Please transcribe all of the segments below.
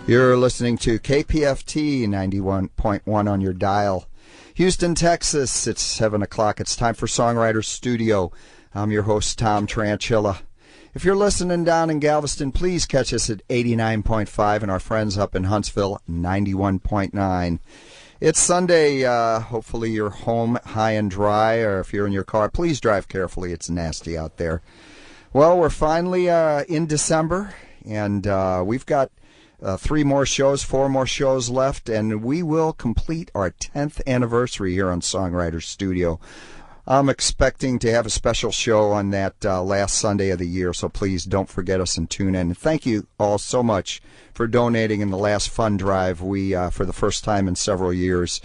You're listening to KPFT 91.1 on your dial. Houston, Texas, it's 7 o'clock. It's time for Songwriters Studio. I'm your host, Tom Tranchilla. If you're listening down in Galveston, please catch us at 89.5 and our friends up in Huntsville, 91.9. It's Sunday. Hopefully you're home high and dry, or if you're in your car, please drive carefully. It's nasty out there. Well, we're finally in December, and we've got 4 more shows left, and we will complete our 10th anniversary here on Songwriters Studio. I'm expecting to have a special show on that last Sunday of the year, so please don't forget us and tune in. And thank you all so much for donating in the last fund drive. We, for the first time in several years,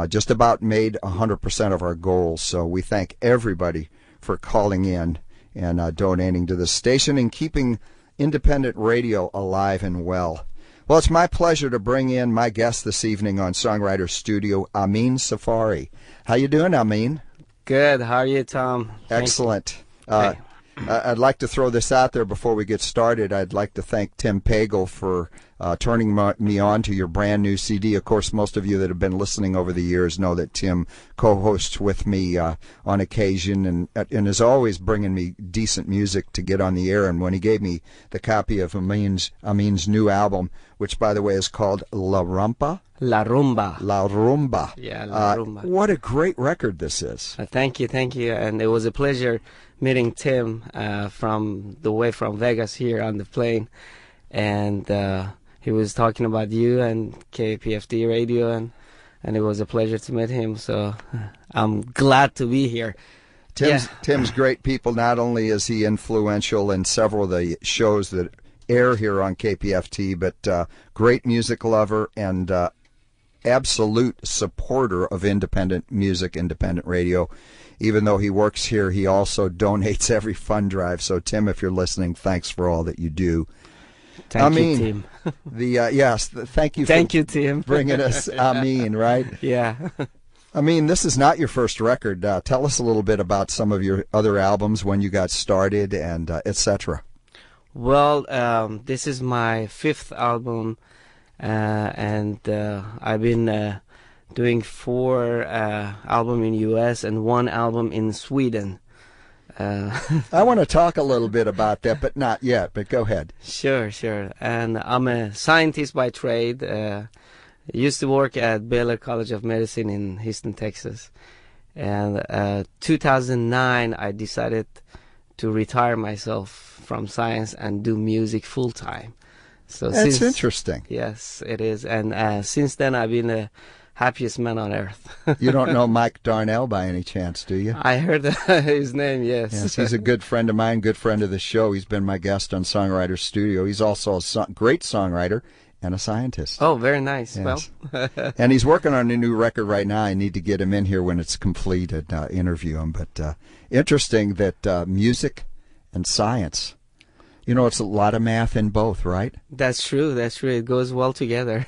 just about made 100% of our goals. So we thank everybody for calling in and donating to this station and keeping independent radio alive and well. Well, it's my pleasure to bring in my guest this evening on Songwriters Studio, Amin Safari. How you doing, Amin? Good. How are you, Tom? Excellent. I'd like to throw this out there before we get started. I'd like to thank Tim Pagel for turning me on to your brand new CD. Of course, most of you that have been listening over the years know that Tim co-hosts with me on occasion and is always bringing me decent music to get on the air. And when he gave me the copy of Amin's new album, which, by the way, is called La Rumba. La Rumba. La Rumba. Yeah, La Rumba. What a great record this is. Thank you. And it was a pleasure meeting Tim from Vegas here on the plane. And he was talking about you and KPFT Radio, and it was a pleasure to meet him. So I'm glad to be here. Tim's great people. Not only is he influential in several of the shows that air here on KPFT, but great music lover and absolute supporter of independent music, independent radio. Even though he works here, he also donates every fund drive. So, Tim, if you're listening, thanks for all that you do. Thank you, Tim. Thank you. Thank you, Tim. Bringing us Amin, right? Yeah. Amin, this is not your first record. Tell us a little bit about some of your other albums, when you got started, and etc. Well, this is my 5th album, and I've been doing 4 albums in U.S. and 1 album in Sweden. I want to talk a little bit about that, but not yet. But go ahead. Sure. And I'm a scientist by trade. Used to work at Baylor College of Medicine in Houston, Texas. And 2009, I decided to retire myself from science and do music full time. So that's interesting. Yes, it is. And since then, I've been the happiest man on earth. You don't know Mike Darnell by any chance, do you? I heard his name, yes. Yes, he's a good friend of mine, good friend of the show. He's been my guest on Songwriters Studio. He's also a great songwriter and a scientist. Oh, very nice. Yes. Well, and he's working on a new record right now. I need to get him in here when it's completed, interview him. But interesting that music and science, it's a lot of math in both, right? That's true. It goes well together.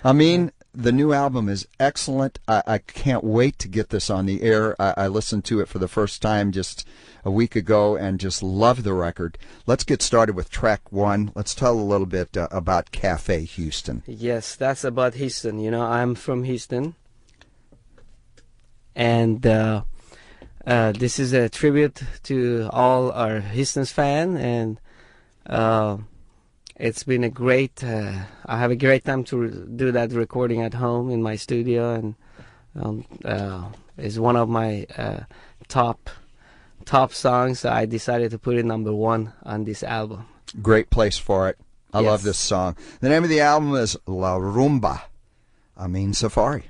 I mean, the new album is excellent. I can't wait to get this on the air. I listened to it for the first time just a week ago and just love the record. Let's get started with track 1. Let's tell a little bit about Cafe Houston. Yes, that's about Houston. I'm from Houston. And this is a tribute to all our Houston's fans. And it's been a great, I have a great time to do that recording at home in my studio, and it's one of my top songs. So I decided to put it number 1 on this album. Great place for it. I Yes. love this song. The name of the album is La Rumba. Amin Safari.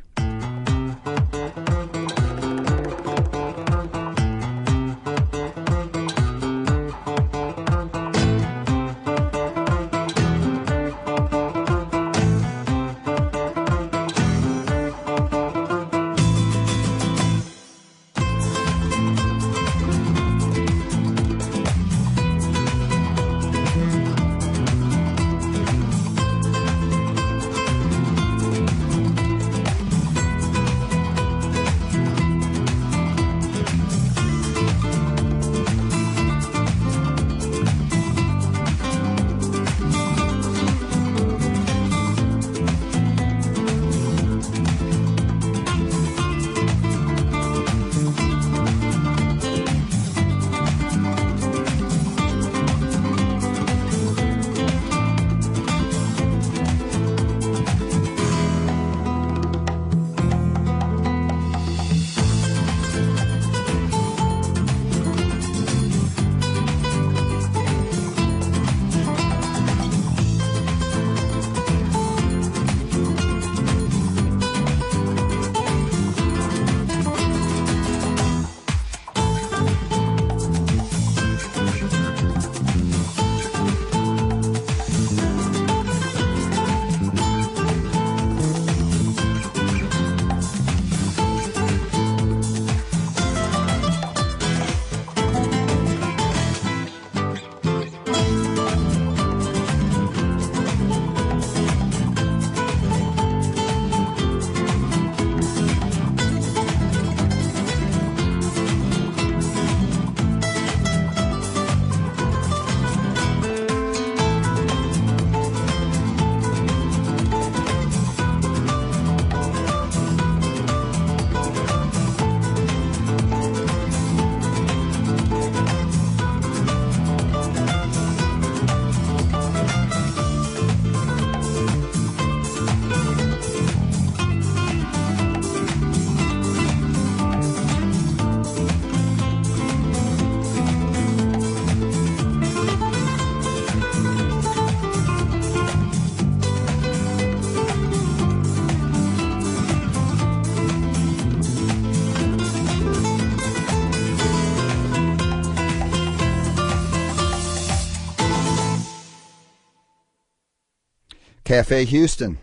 Cafe Houston,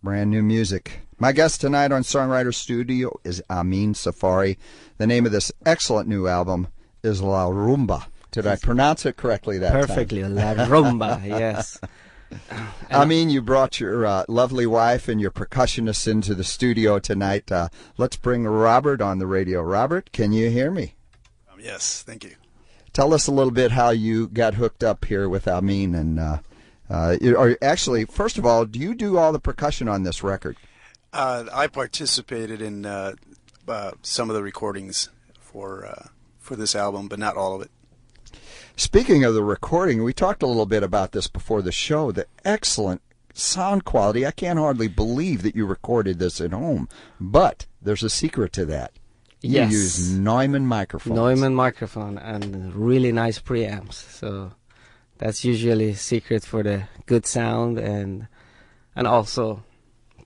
brand new music. My guest tonight on Songwriter Studio is Amin Safari. The name of this excellent new album is La Rumba. Did I pronounce it correctly that Perfectly, time? La Rumba, yes. Amin, you brought your lovely wife and your percussionist into the studio tonight. Let's bring Robert on the radio. Robert, can you hear me? Yes, thank you. Tell us a little bit how you got hooked up here with Amin. And or actually, first of all, do you do all the percussion on this record? I participated in some of the recordings for this album, but not all of it. Speaking of the recording, we talked a little bit about this before the show, the excellent sound quality. I can't hardly believe that you recorded this at home, but there's a secret to that. You Yes. use Neumann microphones. Neumann microphone and really nice preamps. So that's usually secret for the good sound and also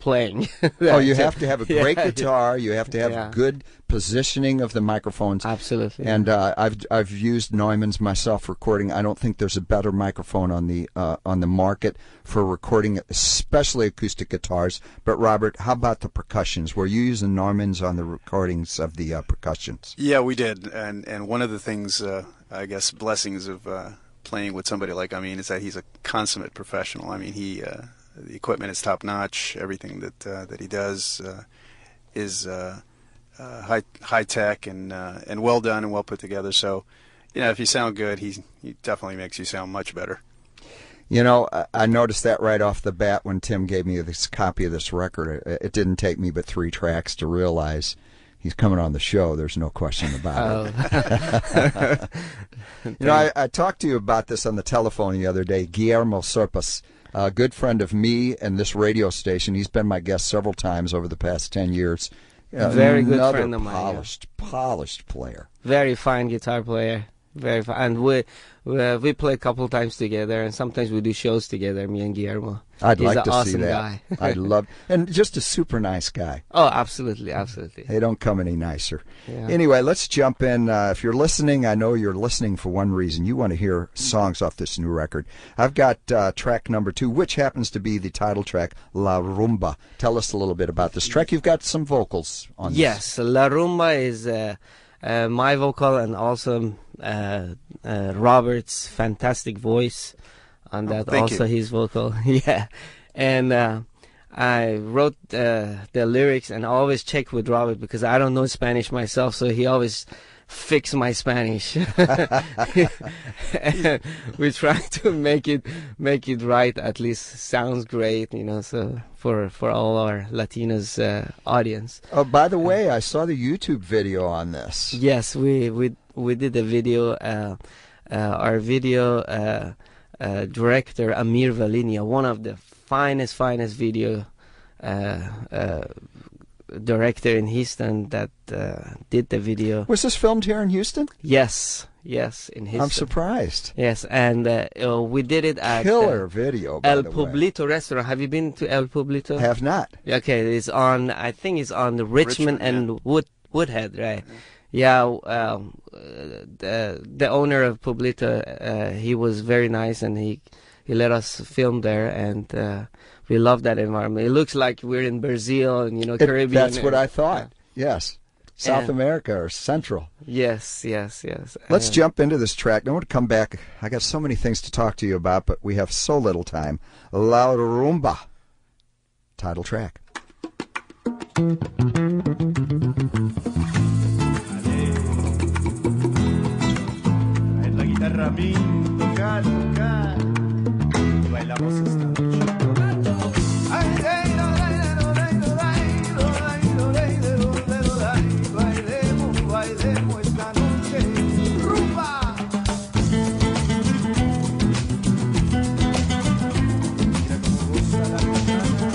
playing. Oh, you have to have a great Yeah. guitar. You have to have Yeah. good positioning of the microphones. Absolutely. And I've used Neumann's myself recording. I don't think there's a better microphone on the market for recording, especially acoustic guitars. But Robert, how about the percussions? Were you using Neumann's on the recordings of the percussions? Yeah, we did. And one of the things, I guess, blessings of playing with somebody like Amin is that he's a consummate professional. I mean, the equipment is top notch. Everything that he does is high tech and well done and well put together. So, if you sound good, he definitely makes you sound much better. You know, I noticed that right off the bat when Tim gave me this copy of this record. It didn't take me but 3 tracks to realize he's coming on the show. There's no question about it. I talked to you about this on the telephone the other day. Guillermo Serpas, a good friend of me and this radio station. He's been my guest several times over the past 10 years. Very good Another friend of mine. Polished player. Very fine guitar player. Very fine. And we play a couple of times together, and sometimes we do shows together, me and Guillermo. I'd He's like an to awesome see that. guy. I'd love, and just a super nice guy. Oh, absolutely, absolutely. They don't come any nicer. Yeah. Anyway, let's jump in. If you're listening, I know you're listening for one reason. You want to hear songs off this new record. I've got track number 2, which happens to be the title track, La Rumba. Tell us a little bit about this track. You've got some vocals on this. Yes, La Rumba is my vocal and also Robert's fantastic voice on that. Thank Also you. his vocal. Yeah. And I wrote the lyrics and I always check with Robert because I don't know Spanish myself, so he always fix my Spanish. And we try to make it right, at least sounds great, so for all our Latinos audience. Oh, by the way, I saw the YouTube video on this. Yes, we did a video. Our video director Amir Valinia, one of the finest video director in Houston that did the video. Was this filmed here in Houston? Yes, in Houston. I'm surprised. Yes, and we did it at Killer video, by El the way. Pueblito restaurant. Have you been to El Pueblito? Have not. Okay, I think it's on the Richmond and Woodhead, right? Yeah, the owner of Pueblito, he was very nice, and he let us film there, and we love that environment. It looks like we're in Brazil and Caribbean. That's what I thought. Yes. South And- America or Central. Yes. Let's jump into this track. I want to come back. I got so many things to talk to you about, but we have so little time. La Rumba. Title track. En la guitarra min, tocar, y bailamos esta noche. Bailemos esta noche, rumba. Mira cómo goza la gitana.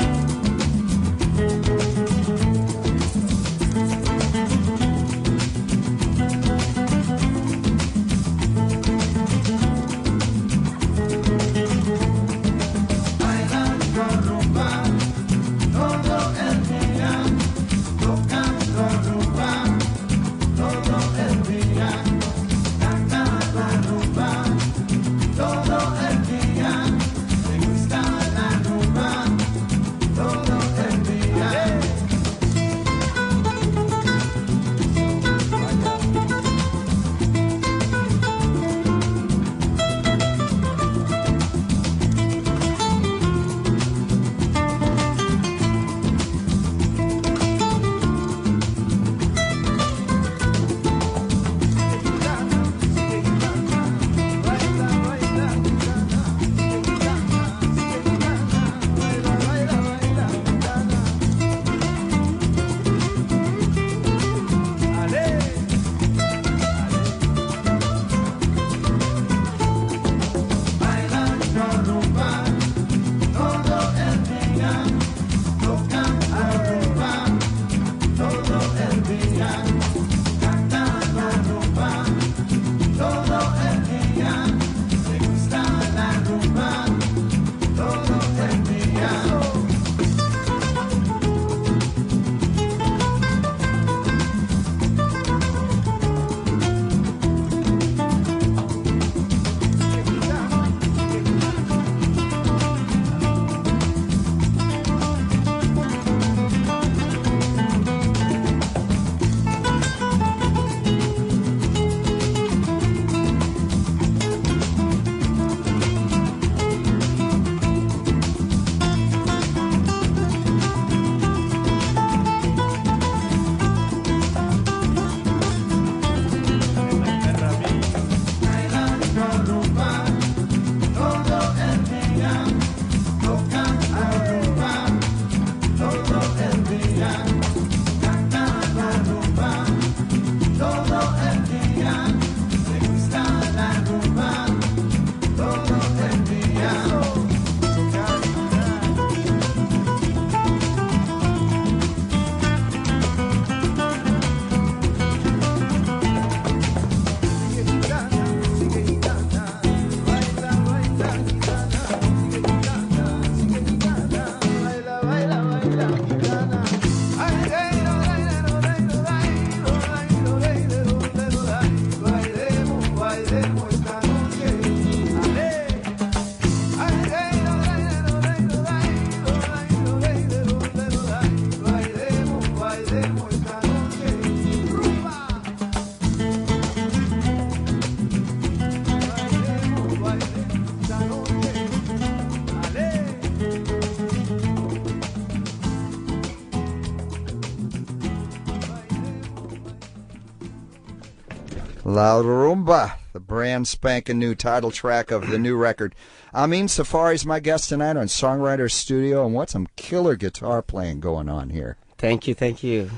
La Rumba, the brand spanking new title track of the new record. Amin Safari's my guest tonight on Songwriter Studio, and what some killer guitar playing going on here. Thank you.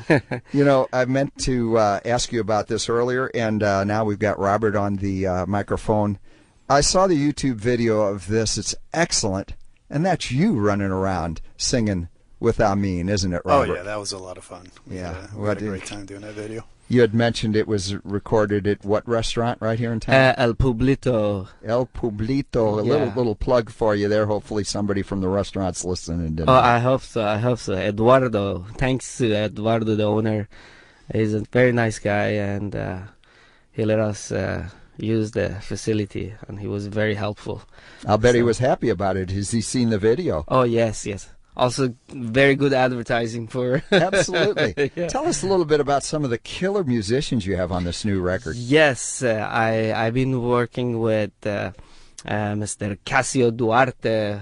You know, I meant to ask you about this earlier, and now we've got Robert on the microphone. I saw the YouTube video of this. It's excellent, and that's you running around singing with Amin, isn't it, Robert? Oh, yeah, that was a lot of fun. Yeah. We had a great time doing that video. You had mentioned it was recorded at what restaurant right here in town? El Publito. El Publito. A little plug for you there. Hopefully somebody from the restaurant's listening. Oh, I hope so. Eduardo. Thanks to Eduardo, the owner. He's a very nice guy, and he let us use the facility, and he was very helpful. I'll bet he was happy about it. Has he seen the video? Oh, yes. Also, very good advertising for... Absolutely. Yeah. Tell us a little bit about some of the killer musicians you have on this new record. Yes, I've been working with Mr. Casio Duarte,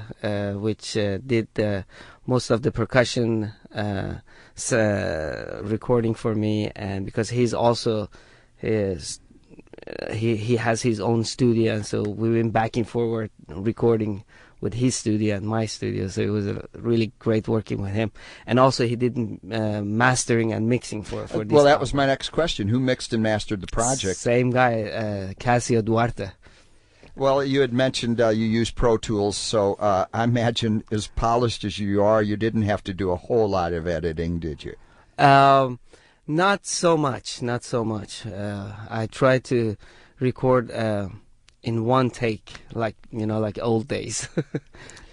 which did most of the percussion recording for me, and because he's also he has his own studio, and so we've been back and forward recording with his studio and my studio, so it was really great working with him. And also he did mastering and mixing for this Well, that album. was my next question. Who mixed and mastered the project? Same guy, Casio Duarte. Well, you had mentioned you use Pro Tools, so I imagine as polished as you are, you didn't have to do a whole lot of editing, did you? Not so much. I try to record in one take, like old days.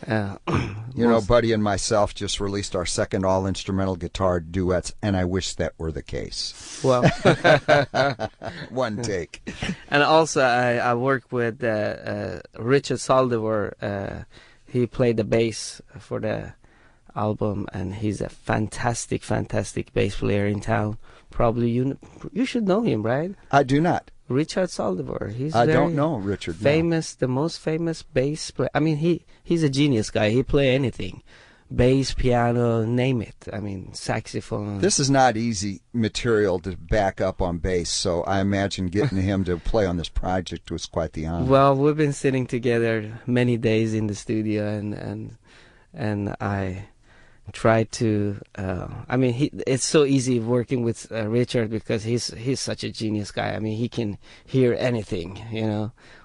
Buddy and myself just released our second all-instrumental guitar duets, and I wish that were the case. Well, one take. And also, I work with Richard Saldivar. He played the bass for the album, and he's a fantastic bass player in town. Probably you should know him, right? I do not. Richard Saldivar. I don't know Richard. Famous, no. The most famous bass player. I mean, he's a genius guy. He play anything, bass, piano, name it. I mean, saxophone. This is not easy material to back up on bass, so I imagine getting him to play on this project was quite the honor. Well, we've been sitting together many days in the studio, and I try to it's so easy working with Richard because he's such a genius guy. I mean, he can hear anything,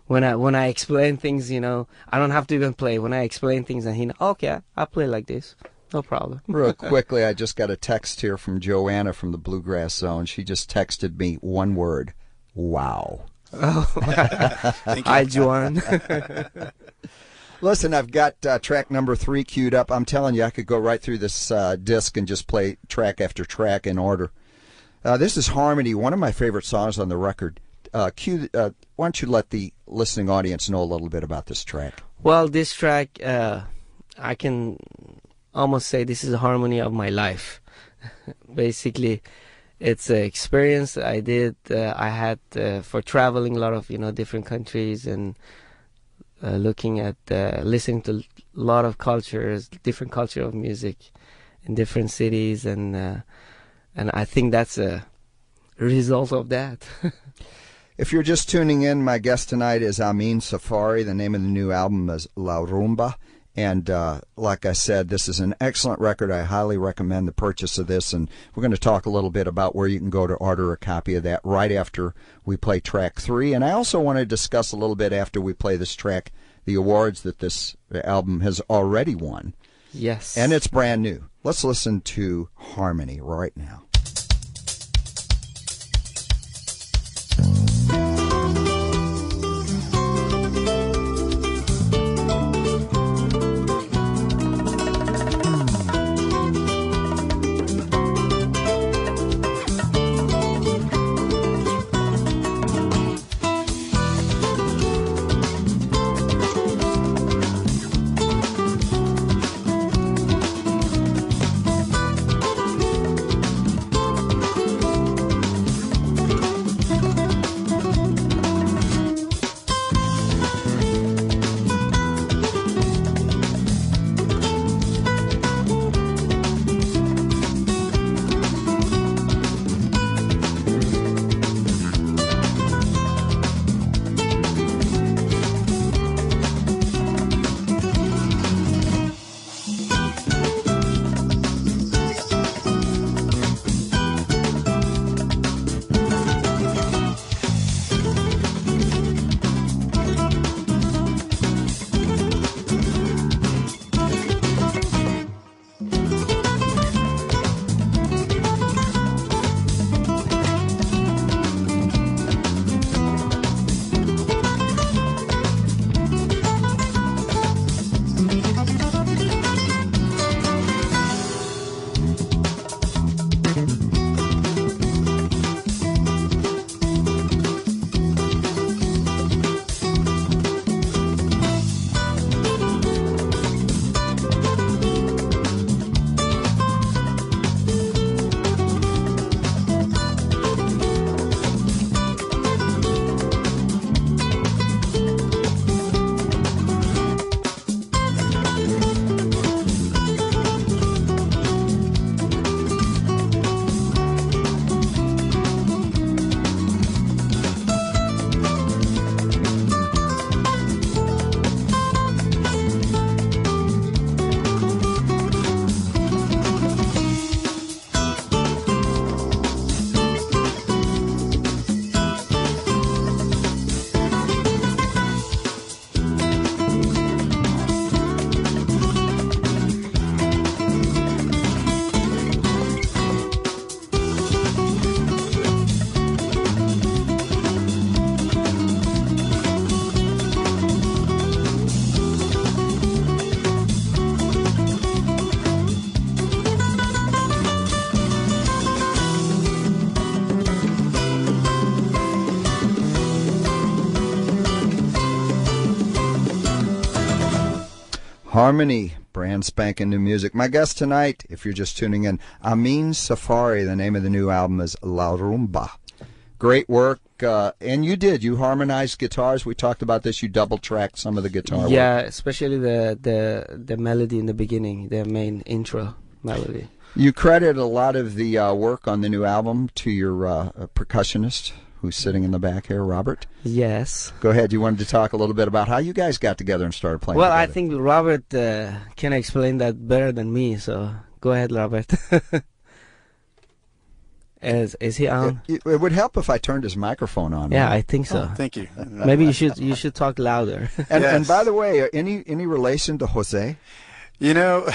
when I explain things, I don't have to even play. When I explain things, and he okay, I'll play like this, no problem. Real quickly, I just got a text here from Joanna from the Bluegrass Zone. She just texted me one word: wow. Oh. Hi, Joanne. Listen, I've got track number 3 queued up. I'm telling you, I could go right through this disc and just play track after track in order. This is Harmony, one of my favorite songs on the record. Why don't you let the listening audience know a little bit about this track? Well, this track, I can almost say this is a harmony of my life. Basically, it's an experience I had for traveling a lot of different countries and looking at listening to a lot of cultures, different culture of music in different cities, and I think that's a result of that. If you're just tuning in, my guest tonight is Amin Safari. The name of the new album is La Rumba. And like I said, this is an excellent record. I highly recommend the purchase of this. And we're going to talk a little bit about where you can go to order a copy of that right after we play track 3. And I also want to discuss a little bit after we play this track the awards that this album has already won. Yes. And it's brand new. Let's listen to Harmony right now. Harmony, brand spanking new music. My guest tonight, if you're just tuning in, Amin Safari. The name of the new album is La Rumba. Great work. And you harmonized guitars. We talked about this. You double-tracked some of the guitar Yeah, work. especially the melody in the beginning, the main intro melody. You credit a lot of the work on the new album to your percussionist, who's sitting in the back here, Robert. Yes. Go ahead. You wanted to talk a little bit about how you guys got together and started playing Well, together. I think Robert can explain that better than me, so go ahead, Robert. Is he on? It would help if I turned his microphone on. Yeah, right? I think so. Oh, thank you. Maybe you should talk louder. And, Yes. and by the way, any relation to Jose? You know,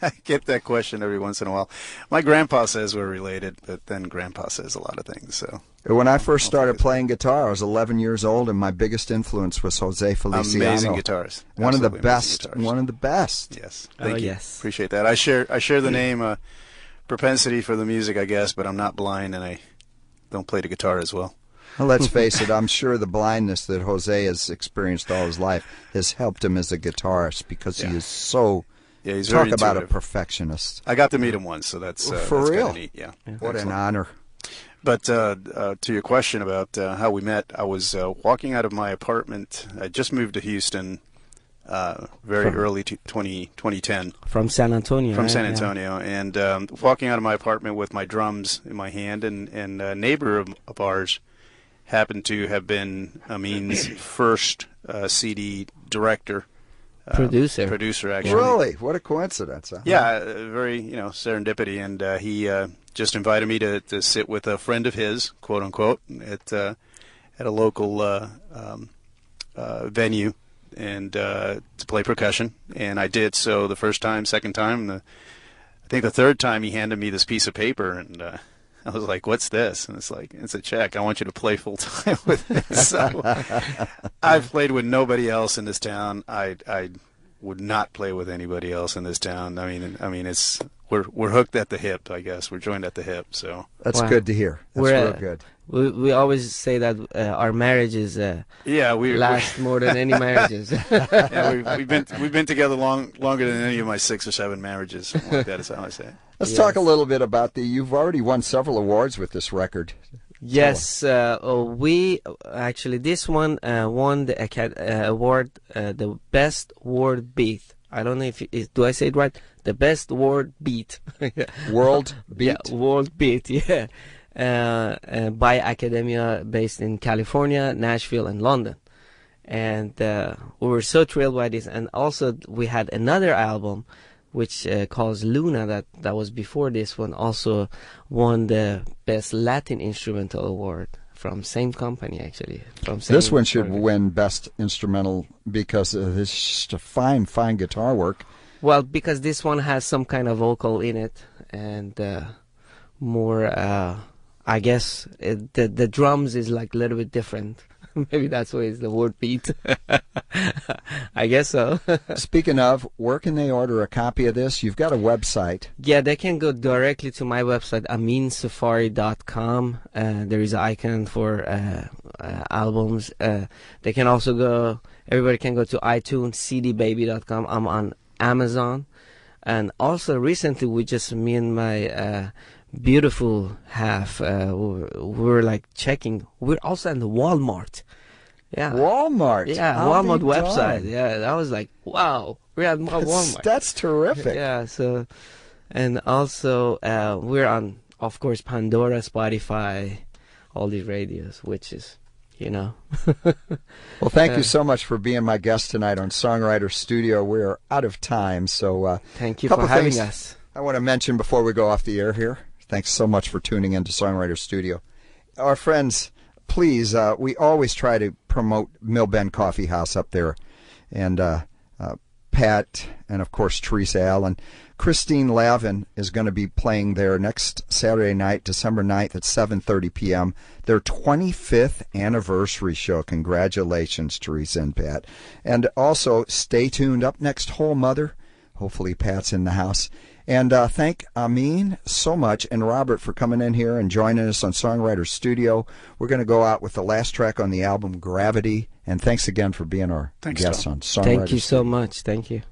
I get that question every once in a while. My grandpa says we're related, but then grandpa says a lot of things. So When I first started playing guitar, I was 11 years old, and my biggest influence was Jose Feliciano. amazing guitarist. One of the Absolutely amazing best. guitarist. One of the best. Yes. Oh, Thank you. yes. Appreciate that. I share the name propensity for the music, I guess, but I'm not blind and I don't play the guitar as well. Well, let's face it, I'm sure the blindness that Jose has experienced all his life has helped him as a guitarist because he is so... Yeah, he's Talk very about a intuitive. perfectionist. I got to meet him once, so that's For that's real? kinda neat. Yeah. What an Excellent. honor. But to your question about how we met, I was walking out of my apartment. I just moved to Houston very early 2010 From San Antonio. from right? San Yeah. Antonio, and walking out of my apartment with my drums in my hand, and a neighbor of ours happened to have been Amin's first CD director. Producer, actually. Really? What a coincidence. Huh? Yeah, very, serendipity, and he just invited me to sit with a friend of his, quote unquote, at a local venue, and to play percussion. And I did so the first time, second time, I think the third time he handed me this piece of paper, and I was like, "What's this?" And it's like, "It's a check. I want you to play full time with me." So I've played with nobody else in this town. I would not play with anybody else in this town. I mean, it's we're hooked at the hip. I guess we're joined at the hip. So That's Wow. good to hear. That's real good. We always say that our marriages yeah, we last more than any marriages. yeah, we've been together longer than any of my 6 or 7 marriages. Something like that is how I say it. Let's talk a little bit about you've already won several awards with this record. Yes, we actually this one won the award, the best word beat. I don't know if do I say it right? The best word beat. World Beat? Yeah, world beat. Yeah, by Academia, based in California, Nashville, and London. And we were so thrilled by this. And also we had another album, which calls Luna, that was before this one, also won the Best Latin Instrumental Award from same company, actually. This one should win Best Instrumental because this is just a fine guitar work. Well, because this one has some kind of vocal in it, and more, I guess, the drums is like a little bit different. Maybe that's why it's the word beat. I guess so. Speaking of, where can they order a copy of this? You've got a website. Yeah, they can go directly to my website, aminsafari.com. There is an icon for albums. They can also go, everybody can go to iTunes, cdbaby.com. I'm on Amazon. And also recently, me and my beautiful half, we were like checking. We're also in the Walmart. Yeah. Walmart. Yeah, I'll Walmart be website. darned. Yeah, that was like, wow, we're at Walmart. That's terrific. Yeah, so, and also we're on, of course, Pandora, Spotify, all these radios, which is, Well, thank you so much for being my guest tonight on Songwriter Studio. We're out of time, so thank you couple for having things us. I want to mention before we go off the air here. Thanks so much for tuning in to Songwriter Studio. Our friends, please, we always try to promote Mill Bend Coffee House up there, and Pat, and of course Teresa Allen. Christine Lavin is going to be playing there next Saturday night, December 9th at 7:30 p.m. Their 25th anniversary show. Congratulations, Teresa and Pat. And also, stay tuned. Up next, Whole Mother. Hopefully Pat's in the house. And thank Amin so much and Robert for coming in here and joining us on Songwriter Studio. We're going to go out with the last track on the album, Gravity. And thanks again for being our guest on Songwriter Thank you Studio. so much. Thank you.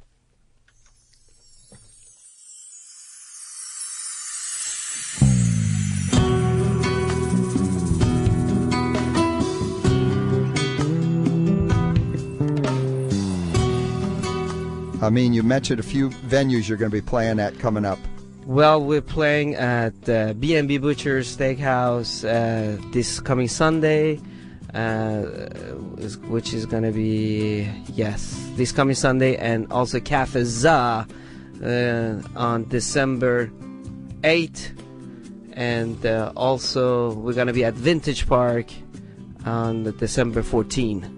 I mean, you mentioned a few venues you're going to be playing at coming up. Well, we're playing at B&B Butcher's Steakhouse this coming Sunday, which is going to be, this coming Sunday, and also Cafe Za on December 8th, and also we're going to be at Vintage Park on December 14th.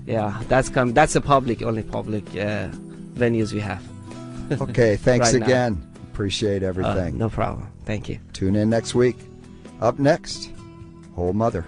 Yeah, that's the only public venues we have. Okay, thanks Right again. now. Appreciate everything. No problem. Thank you. Tune in next week. Up next, Whole Mother.